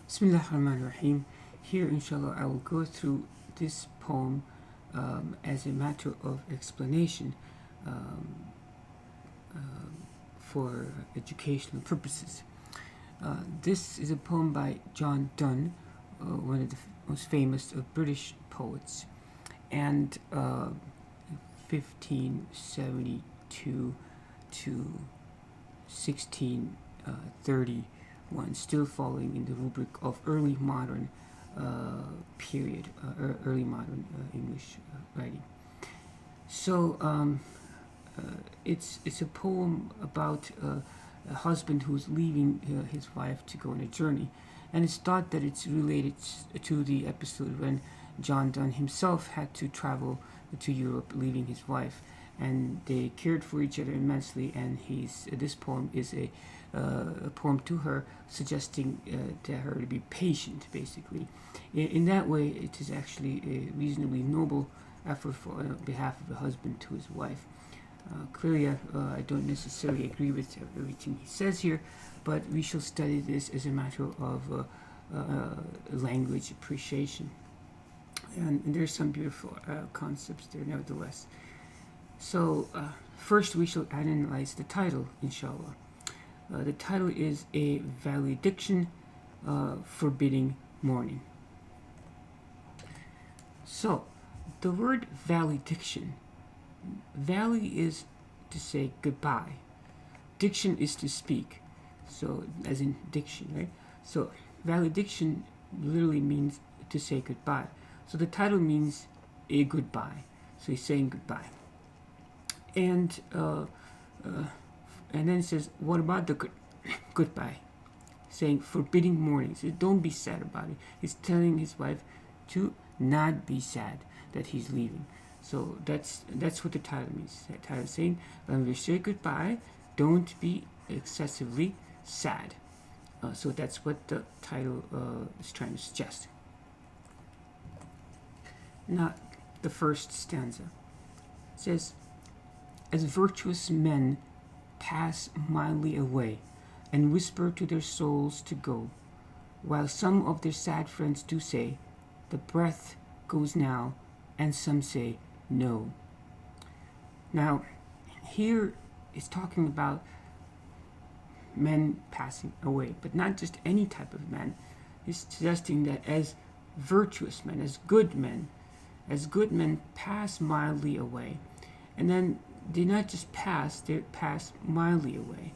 Bismillah ar-Rahman ar-Rahim. Here, inshallah, I will go through this poem as a matter of explanation um, for educational purposes. This is a poem by Donne, one of the most famous of British poets, and 1572 to 1631, still falling in the rubric of early modern period, early modern English writing. So it's a poem about a husband who's leaving his wife to go on a journey, and it's thought that it's related to the episode when Donne himself had to travel to Europe, leaving his wife, and they cared for each other immensely. And this poem is a poem to her, suggesting to her to be patient, basically. In that way, it is actually a reasonably noble effort on behalf of the husband to his wife. Clearly, I don't necessarily agree with everything he says here, but we shall study this as a matter of language appreciation. And there's some beautiful concepts there, nevertheless. So, first we shall analyze the title, inshallah. The title is A Valediction Forbidding Mourning. So, the word valediction, valley is to say goodbye. Diction is to speak, so as in diction, right? So, valediction literally means to say goodbye. So the title means a goodbye. So he's saying goodbye. And then it says, what about the goodbye? Saying forbidding mourning. So don't be sad about it. He's telling his wife to not be sad that he's leaving. So that's what the title means. The title is saying, when we say goodbye, don't be excessively sad. So that's what the title is trying to suggest. Now, the first stanza says, as virtuous men pass mildly away and whisper to their souls to go, while some of their sad friends do say, the breath goes now, and some say no. Now, here is talking about men passing away, but not just any type of men. He's suggesting that as virtuous men, as good men pass mildly away. And then they not just pass, they pass mildly away.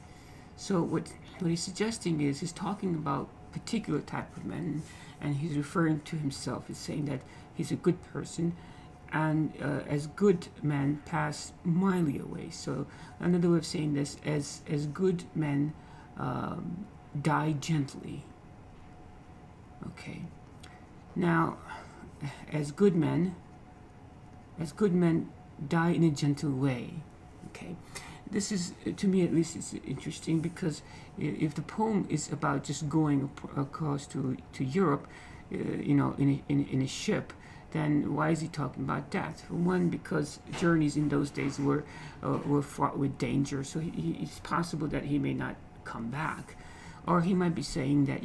So what he's suggesting is he's talking about particular type of men, and he's referring to himself. He's saying that he's a good person, and as good men pass mildly away. So another way of saying this, as good men die gently. Okay. Now, as good men die in a gentle way. Okay, this is, to me at least, it's interesting, because if the poem is about just going across to Europe, in a ship, then why is he talking about death? One, because journeys in those days were fraught with danger, so it's possible that he may not come back. Or he might be saying that,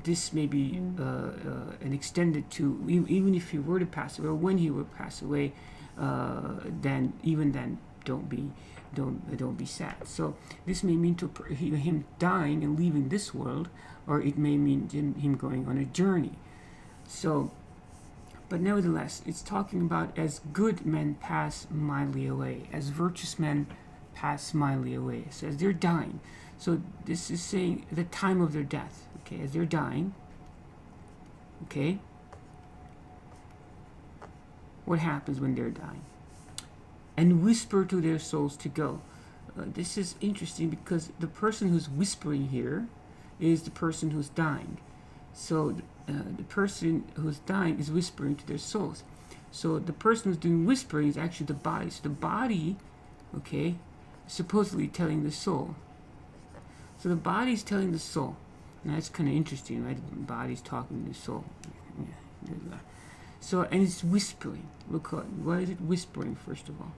this may be an extended to, even if he were to pass away, or when he would pass away, then don't be sad. So this may mean him dying and leaving this world, or it may mean him going on a journey. So, but nevertheless, it's talking about as good men pass mildly away, as virtuous men pass mildly away. So as they're dying. So this is saying the time of their death. Okay, as they're dying. Okay. What happens when they're dying? And whisper to their souls to go. This is interesting, because the person who's whispering here is the person who's dying. So the person who's dying is whispering to their souls. So the person who's doing whispering is actually the body. So the body, okay, is supposedly telling the soul. So the body's telling the soul. Now that's kind of interesting, right? The body's talking to the soul. So, and it's whispering. Look, why is it whispering, first of all?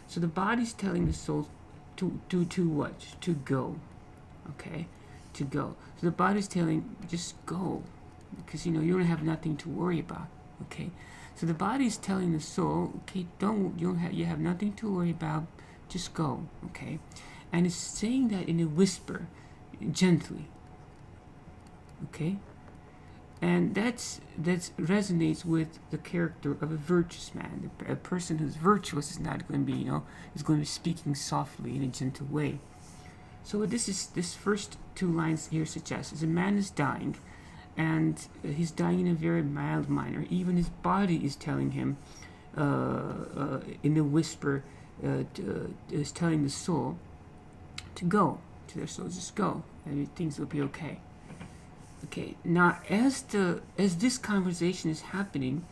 So the body's telling the soul to what? To go. Okay? to go. So the body is telling, just go, because you don't have nothing to worry about. Okay, so the body is telling the soul, okay, you have nothing to worry about, just go. Okay, and it's saying that in a whisper, gently. Okay, and that resonates with the character of a virtuous man. A person who's virtuous is not going to be, is going to be speaking softly in a gentle way. So what this first two lines here suggest is a man is dying, and he's dying in a very mild manner. Even his body is telling him, in a whisper, is telling the soul to go, to their soul, just go, and things will be okay. Okay, now as this conversation is happening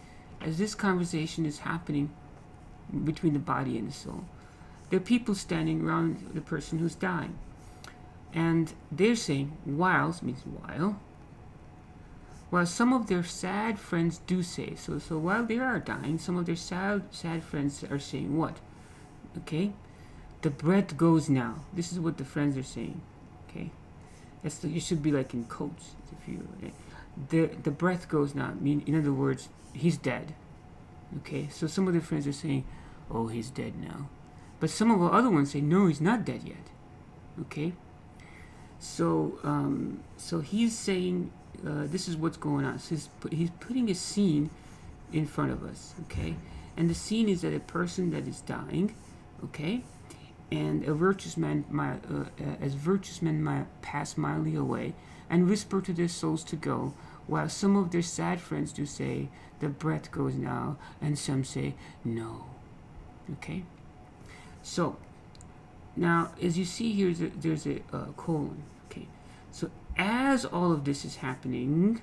between the body and the soul, there are people standing around the person who's dying, and they're saying, while some of their sad friends do say, so while they are dying, some of their sad friends are saying what? Okay, the breath goes now. This is what the friends are saying. Okay, you should be like in quotes. If you, the breath goes now. In other words, he's dead. Okay, so some of the friends are saying, oh, he's dead now, but some of the other ones say, no, he's not dead yet. Okay, so he's saying, this is what's going on. So he's putting a scene in front of us. Okay, and the scene is that a person that is dying. Okay, and a virtuous man, as virtuous men might pass mildly away and whisper to their souls to go, while some of their sad friends do say, the breath goes now, and some say, no. Okay? So, now, as you see here, there's a colon. Okay? So, as all of this is happening,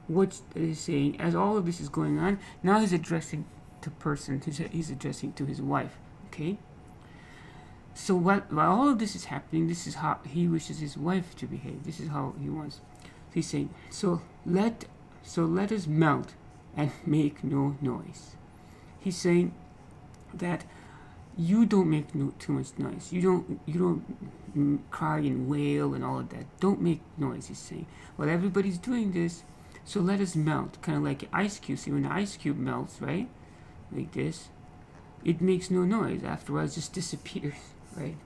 what is saying, as all of this is going on, now he's addressing the person, he's addressing to his wife. Okay? So while all of this is happening, this is how he wishes his wife to behave. This is how he wants. He's saying, so let us melt and make no noise. He's saying that you don't make too much noise. You don't cry and wail and all of that. Don't make noise. He's saying, well, everybody's doing this, so let us melt, kind of like an ice cube. See, when the ice cube melts, right, like this, it makes no noise. After a while, it just disappears. Right,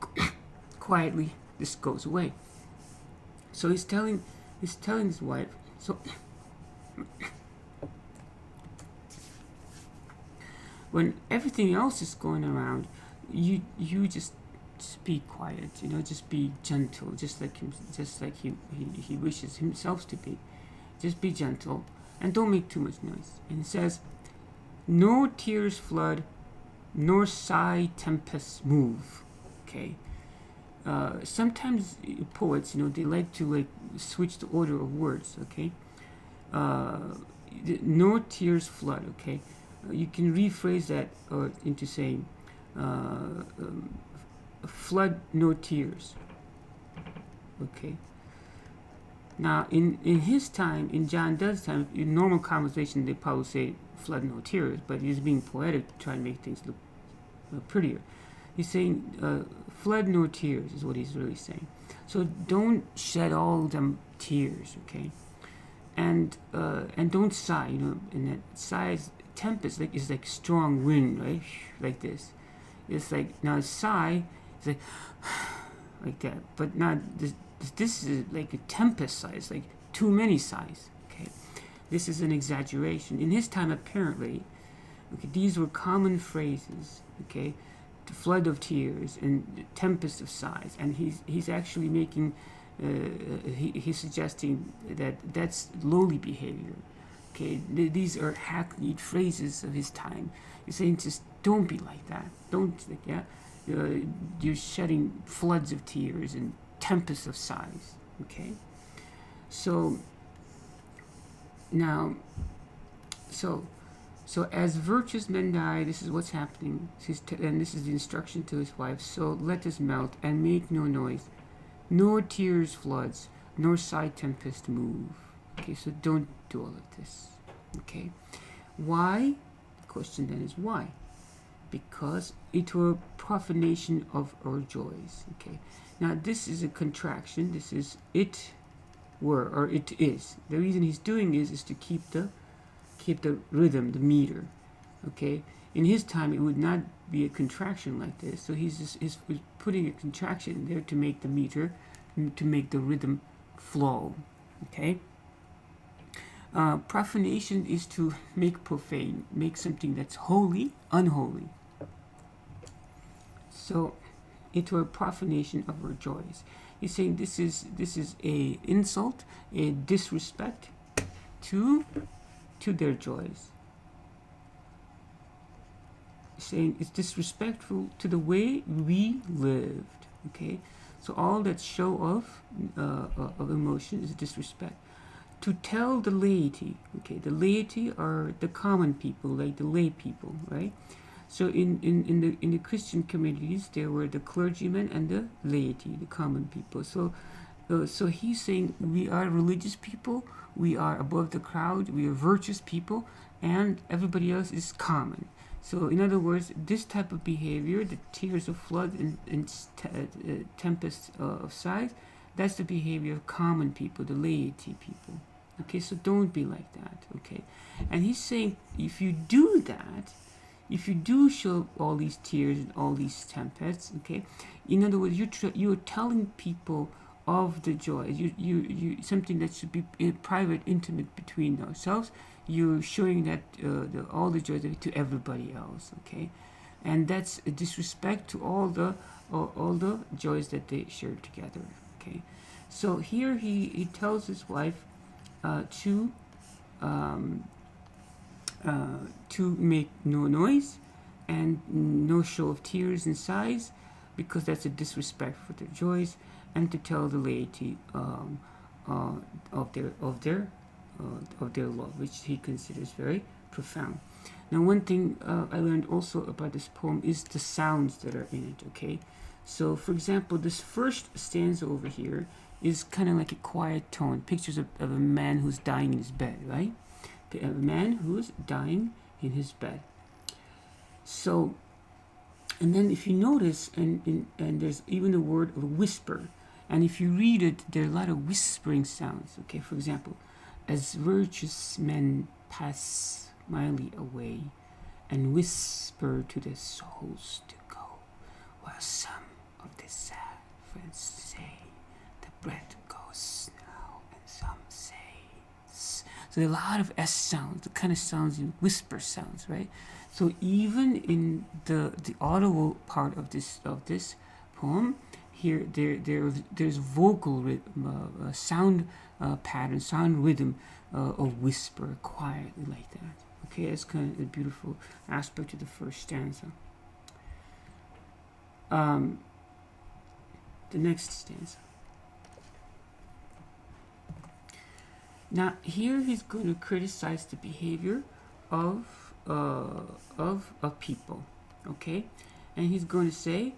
quietly, this goes away. So he's telling his wife. So when everything else is going around, you just be quiet. Just be gentle, just like he wishes himself to be. Just be gentle and don't make too much noise. And it says, no tears flood, nor sigh tempests move. Okay. Sometimes poets, they like to switch the order of words. Okay. No tears flood. Okay. You can rephrase that into saying, flood no tears. Okay. Now, in his time, in John Donne's time, in normal conversation, they probably say flood no tears, but he's being poetic to try to make things look prettier. He's saying, flood no tears is what he's really saying. So don't shed all them tears, okay? And don't sigh, and that sigh is tempest, is like strong wind, right? Like this. It's like, now sigh is like, like that. But now this is like a tempest sigh. It's like too many sighs, okay? This is an exaggeration. In his time, apparently, okay, these were common phrases, okay? The flood of tears and the tempest of sighs, and he's actually making he's suggesting that that's lowly behavior. Okay, these are hackneyed phrases of his time. He's saying, just don't be like that. Don't, you're shedding floods of tears and tempests of sighs. Okay, so now, so as virtuous men die, this is what's happening. And this is the instruction to his wife. So let us melt and make no noise, nor tears floods, nor sigh tempest move. Okay, so don't do all of this. Okay, why? The question then is why? Because it were profanation of our joys. Okay, Now this is a contraction. This is it were, or it is. The reason he's doing is to keep the rhythm, the meter. Okay. In his time, it would not be a contraction like this. So he's putting a contraction there to make the meter, to make the rhythm flow. Okay. Profanation is to make profane, make something that's holy unholy. So it were profanation of our joys. He's saying this is a insult, a disrespect to their joys. He's saying it's disrespectful to the way we lived. Okay, so all that show of emotion is disrespect. To tell the laity, okay, the laity are the common people, like the lay people, right? So in the Christian communities, there were the clergymen and the laity, the common people. So he's saying we are religious people, we are above the crowd, we are virtuous people, and everybody else is common. So in other words, this type of behavior, the tears of flood and tempests of sighs, that's the behavior of common people, the laity people. Okay, so don't be like that. Okay, and he's saying if you do that, if you do show all these tears and all these tempests, okay, in other words, you're telling people of the joy. You something that should be private, intimate between ourselves. You're showing that all the joys to everybody else. Okay, and that's a disrespect to all the joys that they share together. Okay, so here he tells his wife to make no noise and no show of tears and sighs, because that's a disrespect for their joys, and to tell the laity of their love, which he considers very profound. Now, one thing I learned also about this poem is the sounds that are in it. Okay, so for example, this first stanza over here is kind of like a quiet tone, pictures of a man who's dying in his bed, right? A man who's dying in his bed. So, and then if you notice, and there's even the word of whisper, and if you read it, there are a lot of whispering sounds. Okay, for example, as virtuous men pass mildly away, and whisper to their souls to go, while some of their sad friends say, the breath goes now, and some say. So there are a lot of S sounds, the kind of sounds in whisper sounds, right? So even in the audible part of this poem, here there's vocal rhythm, sound pattern, sound rhythm of whisper, quietly like that. Okay, that's kind of a beautiful aspect of the first stanza. The next stanza. Now here he's going to criticize the behavior of people, okay, and he's going to say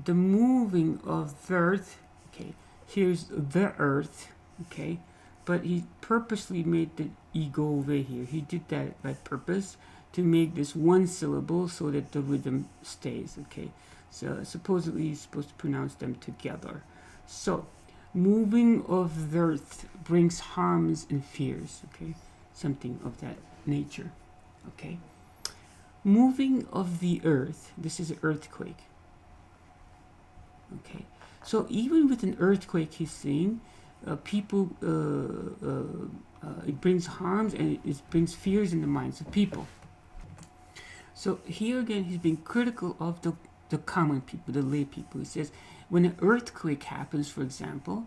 the moving of the earth. Okay, here's the earth, okay, but he purposely made the E go away here. He did that by purpose to make this one syllable so that the rhythm stays. Okay, so supposedly he's supposed to pronounce them together. So moving of the earth brings harms and fears. Okay, something of that nature. Okay, moving of the earth, this is an earthquake. Okay, so even with an earthquake, he's saying people, it brings harms and it brings fears in the minds of people. So here again, he's being critical of the common people, the lay people. He says when an earthquake happens, for example,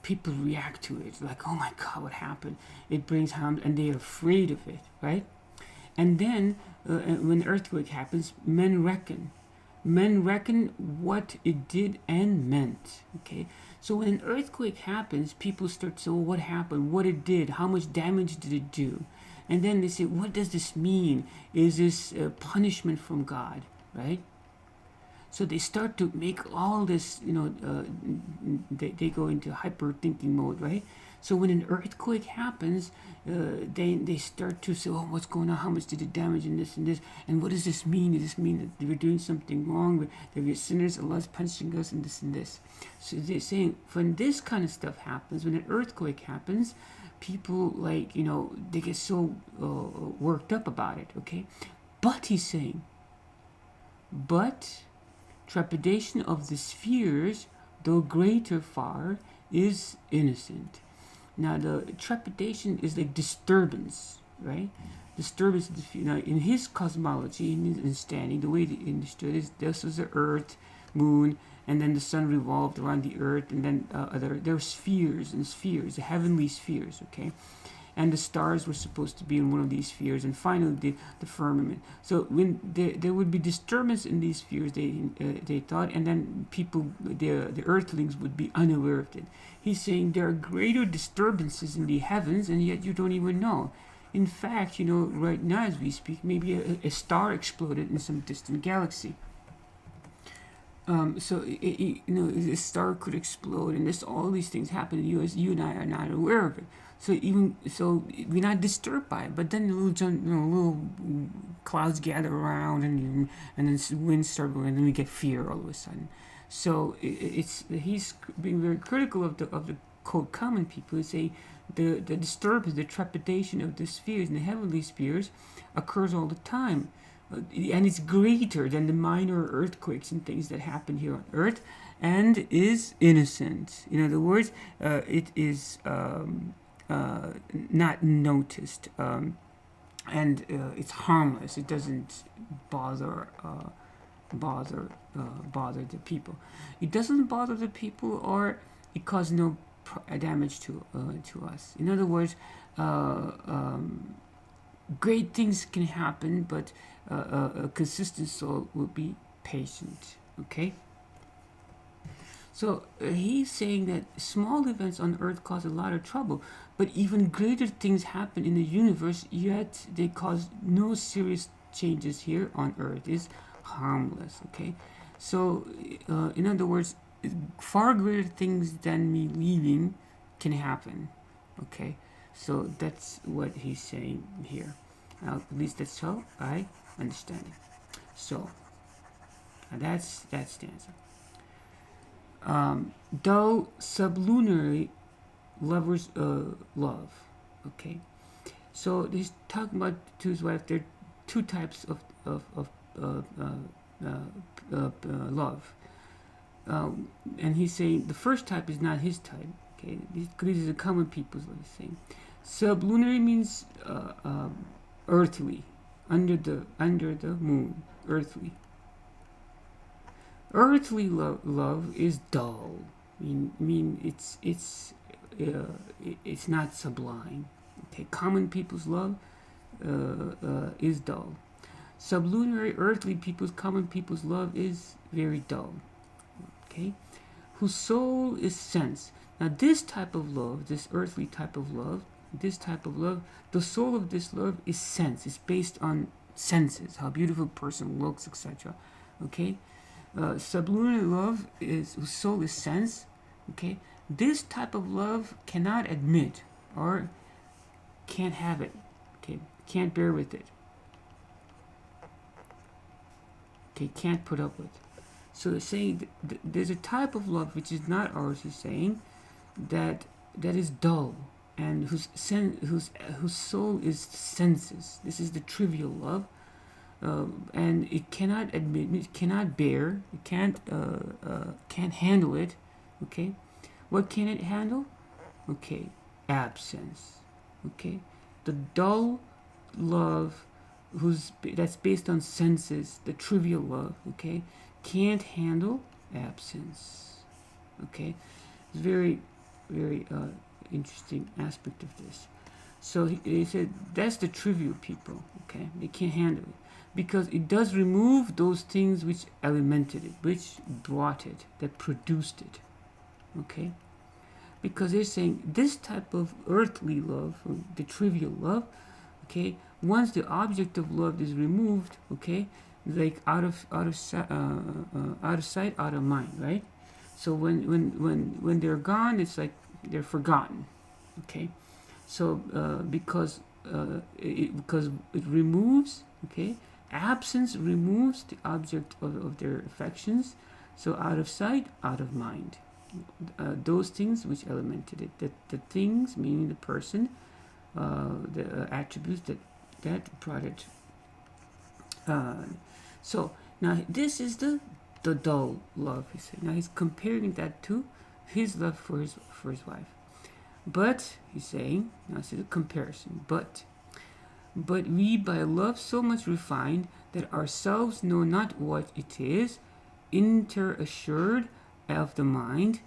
people react to it like, oh my God, what happened? It brings harm, and they're afraid of it, right? And then when an earthquake happens, men reckon what it did and meant. Okay, so when an earthquake happens, people start to say, well, what happened, what it did, how much damage did it do? And then they say, what does this mean? Is this a punishment from God, right? So they start to make all this, they go into hyper thinking mode, right? So when an earthquake happens, they start to say, oh, what's going on? How much did it damage and this? And what does this mean? Does this mean that we're doing something wrong? That we're sinners? Allah's punishing us and this and this. So they're saying when this kind of stuff happens, when an earthquake happens, people they get so worked up about it, okay? But he's saying, but trepidation of the spheres, though greater far, is innocent. Now the trepidation is like disturbance, right? Disturbance of the sphere. Now in his cosmology, in his understanding, the way he understood is this was the earth, moon, and then the sun revolved around the earth, and then there were spheres and spheres, the heavenly spheres, okay? And the stars were supposed to be in one of these spheres, and finally the firmament. So when there would be disturbance in these spheres, they thought, and then people, the earthlings, would be unaware of it. He's saying there are greater disturbances in the heavens, and yet you don't even know. In fact, right now as we speak, maybe a star exploded in some distant galaxy. So a star could explode, and all these things happen in you and I are not aware of it. So we're not disturbed by it. But then little clouds gather around, and then winds start blowing, and then we get fear all of a sudden. So he's being very critical of the quote common people who say the disturbance, the trepidation of the spheres and the heavenly spheres occurs all the time. And it's greater than the minor earthquakes and things that happen here on Earth, and is innocent. In other words, it is not noticed, and it's harmless. It doesn't bother the people. It doesn't bother the people, or it causes no damage to us. In other words, great things can happen, but a consistent soul will be patient. Okay? So he's saying that small events on earth cause a lot of trouble, but even greater things happen in the universe, yet they cause no serious changes here on earth. It's harmless. Okay? So in other words, far greater things than me leaving can happen. Okay? So that's what he's saying here. At least that's how I understand it. So that's the answer. Though sublunary lovers love. Okay, so he's talking about to his wife. There are two types of love, and he's saying the first type is not his type. Okay, these are common people's love. He's saying sublunary means earthly, under the moon, earthly. Earthly love is dull. I mean it's not sublime. Okay, common people's love is dull. Sublunary, earthly people's, common people's love is very dull. Okay, whose soul is sense. Now this type of love, this earthly type of love, the soul of this love is sense. It's based on senses, how beautiful a person looks, etc. Okay, sublunary love whose soul is sense. Okay, this type of love cannot admit or can't have it. Okay, can't bear with it. Okay, can't put up with. So it's saying there's a type of love which is not ours. He's saying that is dull, and whose soul is senses. This is the trivial love, and it cannot admit, it cannot bear, it can't handle it. Okay, what can it handle? Okay, absence. Okay, the dull love, that's based on senses, the trivial love. Okay, can't handle absence. Okay, it's very interesting aspect of this. So he said that's the trivial people. Okay, they can't handle it because it does remove those things which alimented it, which brought it, that produced it. Okay, because they're saying this type of earthly love, or the trivial love, okay, once the object of love is removed, okay, like out of sight, out of mind, right? So when they're gone, it's like they're forgotten. Okay, so because it removes, okay, absence removes the object of their affections. So out of sight, out of mind. Those things which elemented it, the things meaning the person, the attributes that brought it. So now this is the dull love. He said. Now he's comparing that to his love for his wife. But he's saying, now it's a comparison. But we by love so much refined that ourselves know not what it is, assured of the mind,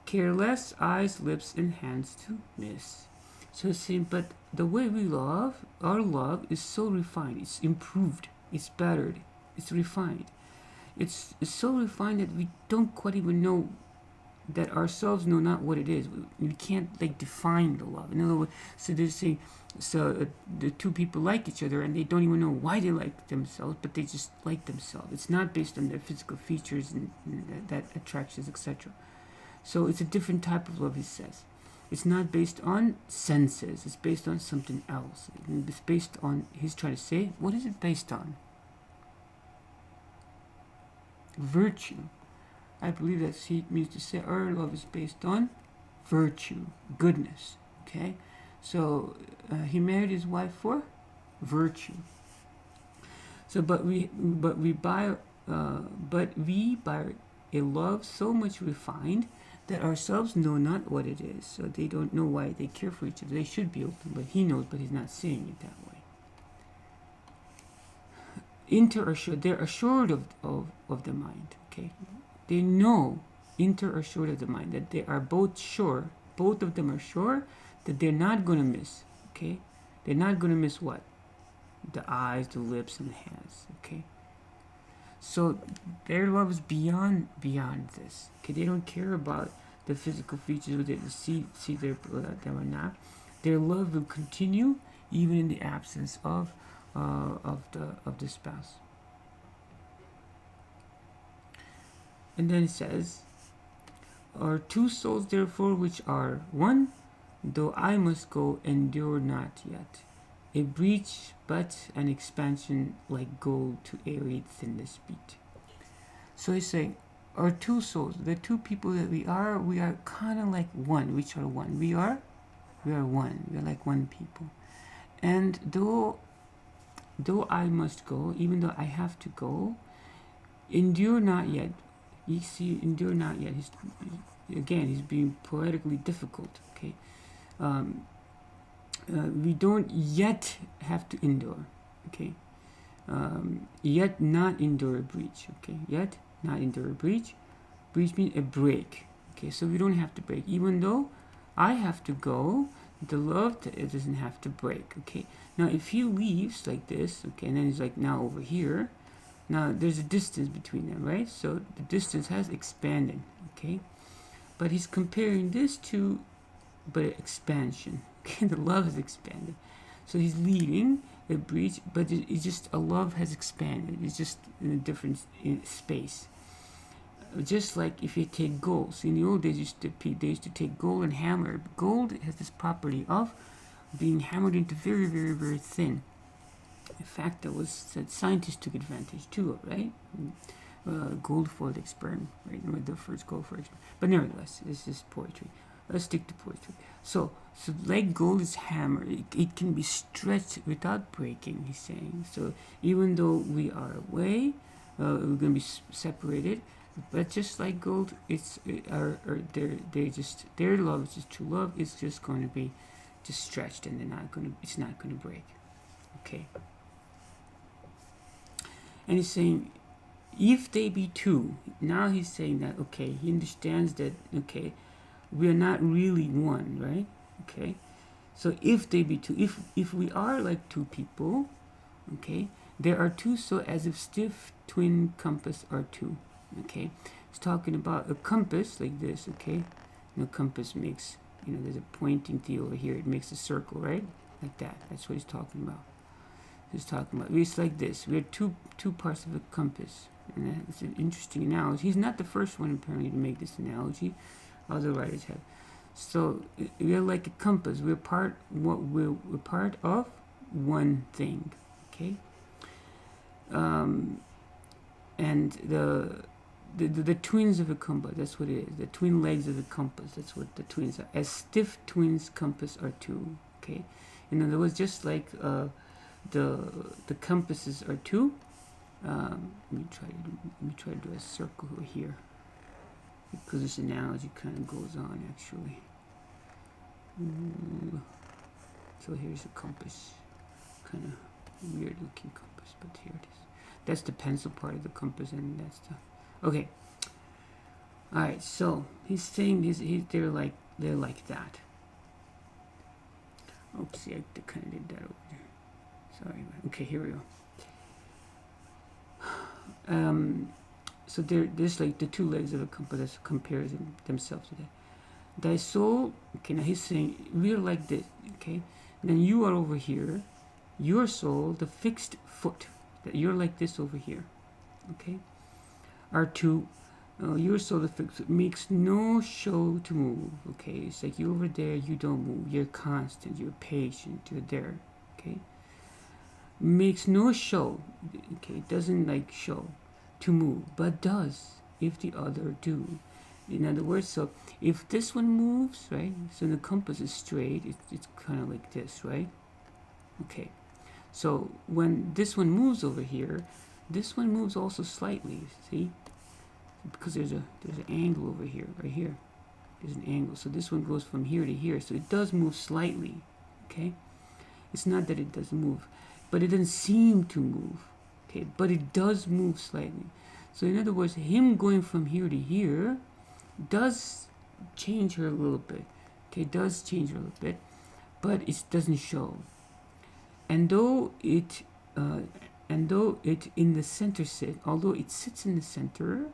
careless eyes, lips, and hands to miss. So he's saying, but the way we love, our love is so refined, it's improved, it's bettered, it's refined. It's so refined that we don't quite even know that ourselves know not what it is. We can't like define the love. In other words, so they say, the two people like each other and they don't even know why they like themselves, but they just like themselves. It's not based on their physical features and that attractions, etc. So it's a different type of love, he says. It's not based on senses. It's based on something else. It's based on, he's trying to say, what is it based on? Virtue. I believe that he means to say our love is based on virtue, goodness. Okay, so he married his wife for virtue. So, but we by a love so much refined that ourselves know not what it is. So they don't know why they care for each other. They should be open, but he knows, but he's not saying it that way. Assured, they're assured of the mind. Okay. They know, assured of the mind, that they are both sure, both of them are sure that they're not going to miss, okay? They're not going to miss what? The eyes, the lips, and the hands, okay? So their love is beyond this, okay? They don't care about the physical features, whether they see them or not. Their love will continue even in the absence of the spouse. And then it says, "Are two souls therefore which are one, though I must go, endure not yet. A breach but an expansion like gold to aerate thinness beat." So he's saying, our two souls, the two people that we are kind of like one, which are one. We are one. We are like one people. And though I must go, even though I have to go, endure not yet. You see, endure not yet. He's being poetically difficult. Okay, we don't yet have to endure. Okay, yet not endure a breach. Okay, yet not endure a breach. Breach means a break. Okay, so we don't have to break. Even though I have to go, the love it doesn't have to break. Okay, now if he leaves like this, okay, and then he's like now over here. Now there's a distance between them, right? So the distance has expanded, okay? But he's comparing this to, but expansion. Okay, the love has expanded. So he's leaving a breach, but it's just a love has expanded. It's just in a different space. Just like if you take gold. So in the old days, they used to take gold and hammer. Gold has this property of being hammered into very, very, very thin. In fact, that scientists took advantage too of, right? Gold foiled experiment, right? The first gold foiled experiment. But nevertheless, this is poetry. Let's stick to poetry. So like gold is hammered, it can be stretched without breaking, he's saying. So even though we are away, we're going to be separated, but just like gold, their love, which is true love, is just going to be just stretched, and it's not going to break. Okay. And he's saying, if they be two, now he's saying that, okay, he understands that, okay, we are not really one, right? Okay, so if they be two, if we are like two people, okay, there are two, so as if stiff twin compass are two, okay? He's talking about a compass like this, okay? Compass makes, there's a pointing thing over here, it makes a circle, right? Like that, that's what he's talking about. he's talking about. It's like this. We are two parts of a compass. And it's an interesting analogy. He's not the first one apparently to make this analogy. Other writers have. So we are like a compass. We're part of one thing. Okay. And the twins of a compass, that's what it is. The twin legs of the compass, that's what the twins are. As stiff twins compass are two. Okay. In other words, just like the compasses are two. Let me try to do a circle here, because this analogy kind of goes on actually. So here's a compass, kind of weird looking compass, but here it is. That's the pencil part of the compass, and that's the okay. All right, so he's saying they're like that. Oopsie, I kind of did that over there. Sorry. Okay, here we go. So there's like the two legs of a compass that compares themselves to that. Thy soul, okay, now he's saying we're like this, okay? Then you are over here, your soul, the fixed foot, that you're like this over here, okay? Are two, your soul, the fixed foot, makes no show to move, okay? It's like you're over there, you don't move, you're constant, you're patient, you're there, okay? Makes no show, okay? It doesn't like show to move, but does if the other do. In other words, so if this one moves, right, so the compass is straight, it's kind of like this, right? Okay, so when this one moves over here, this one moves also slightly, see, because there's an angle over here, right here, there's an angle, so this one goes from here to here, so it does move slightly, okay? It's not that it doesn't move, but it doesn't seem to move, okay, but it does move slightly. So in other words, him going from here to here does change her a little bit, okay, does change her a little bit, but it doesn't show. And though it in the center sit, although it sits in the center,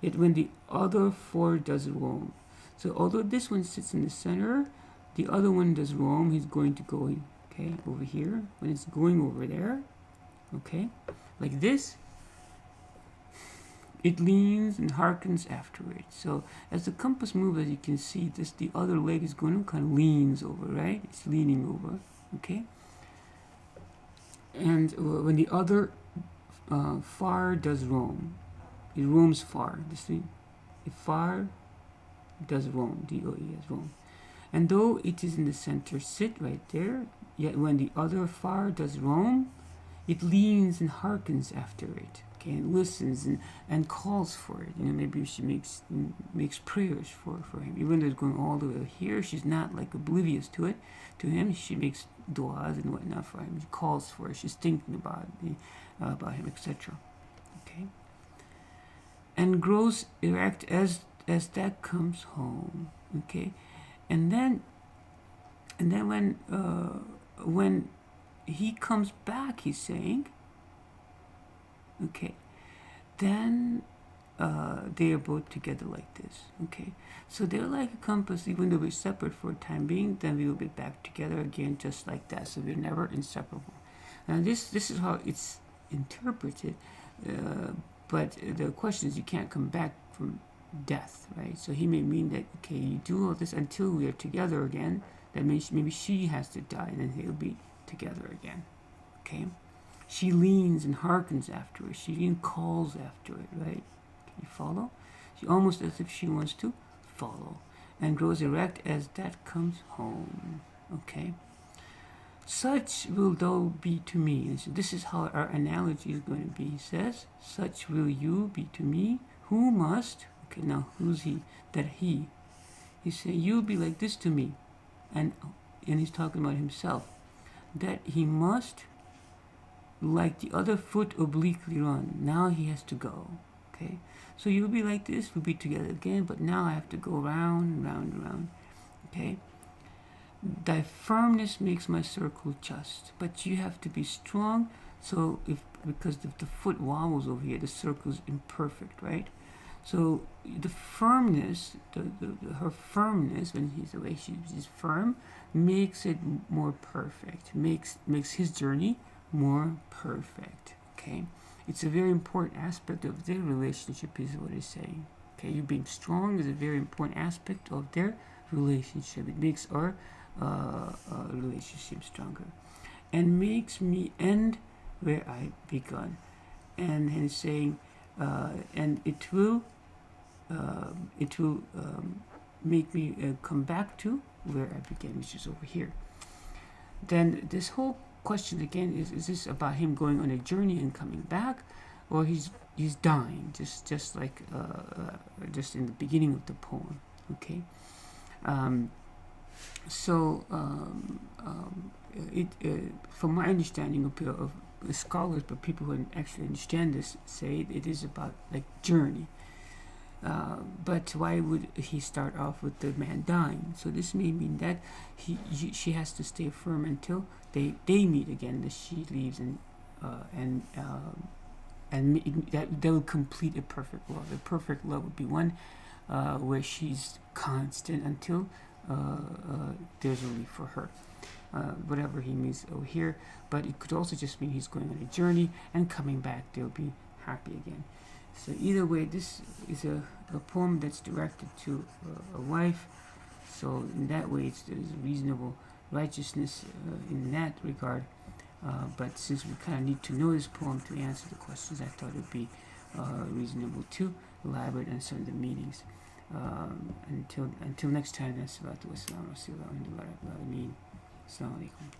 it when the other four does roam. So although this one sits in the center, the other one does roam. He's going to go, okay, over here. When it's going over there, okay, like this, it leans and hearkens after it. So as the compass moves, as you can see, the other leg is going to kind of leans over, right? It's leaning over, okay? And when the other far does roam, it roams far. This thing, if far does roam, D-O-E-S, roam. And though it is in the center, sit right there, yet when the other far does roam, it leans and hearkens after it. Okay, and listens and calls for it. You know, maybe she makes prayers for him. Even though it's going all the way here, she's not like oblivious to it. To him, she makes du'as and whatnot for him. She calls for it. She's thinking about him, etc. Okay, and grows erect as that comes home. Okay, and then when he comes back, he's saying, okay, then they are both together like this. Okay, so they're like a compass. Even though we're separate for a time being, then we will be back together again, just like that. So we're never inseparable. And this is how it's interpreted. But the question is, you can't come back from death, right? So he may mean that, okay, you do all this until we are together again. That means maybe she has to die, and then he'll be together again. Okay. She leans and hearkens after it. She even calls after it, right? Can you follow? She almost as if she wants to follow, and grows erect as that comes home. Okay? Such will thou be to me. And so this is how our analogy is going to be. He says, such will you be to me, who must, okay, now who's he? That he. He said, you'll be like this to me. And he's talking about himself. That he must, like the other foot, obliquely run. Now he has to go. Okay, so you'll be like this, we'll be together again, but now I have to go round and round and round. Okay, thy firmness makes my circle just, but you have to be strong. So because if the foot wobbles over here, the circle is imperfect, right? So the firmness, her firmness, when he's away, she's firm, makes it more perfect, makes his journey more perfect. Okay, it's a very important aspect of their relationship, is what it's saying. Okay, you being strong is a very important aspect of their relationship. It makes our relationship stronger, and makes me end where I begun. And he's saying, and it will make me come back to where I began, which is over here. Then this whole question again is this about him going on a journey and coming back, or he's dying, just like just in the beginning of the poem. Okay, so from my understanding of scholars, but people who actually understand this, say it is about like journey. But why would he start off with the man dying? So this may mean that she has to stay firm until they meet again. That she leaves and that will complete a perfect love. A perfect love would be one where she's constant until there's relief for her. Whatever he means over here, but it could also just mean he's going on a journey and coming back. They'll be happy again. So either way, this is a poem that's directed to a wife. So in that way, there's reasonable righteousness in that regard. But since we kind of need to know this poem to answer the questions, I thought it would be reasonable to elaborate on some of the meanings. Until next time, Assalamu alaikum.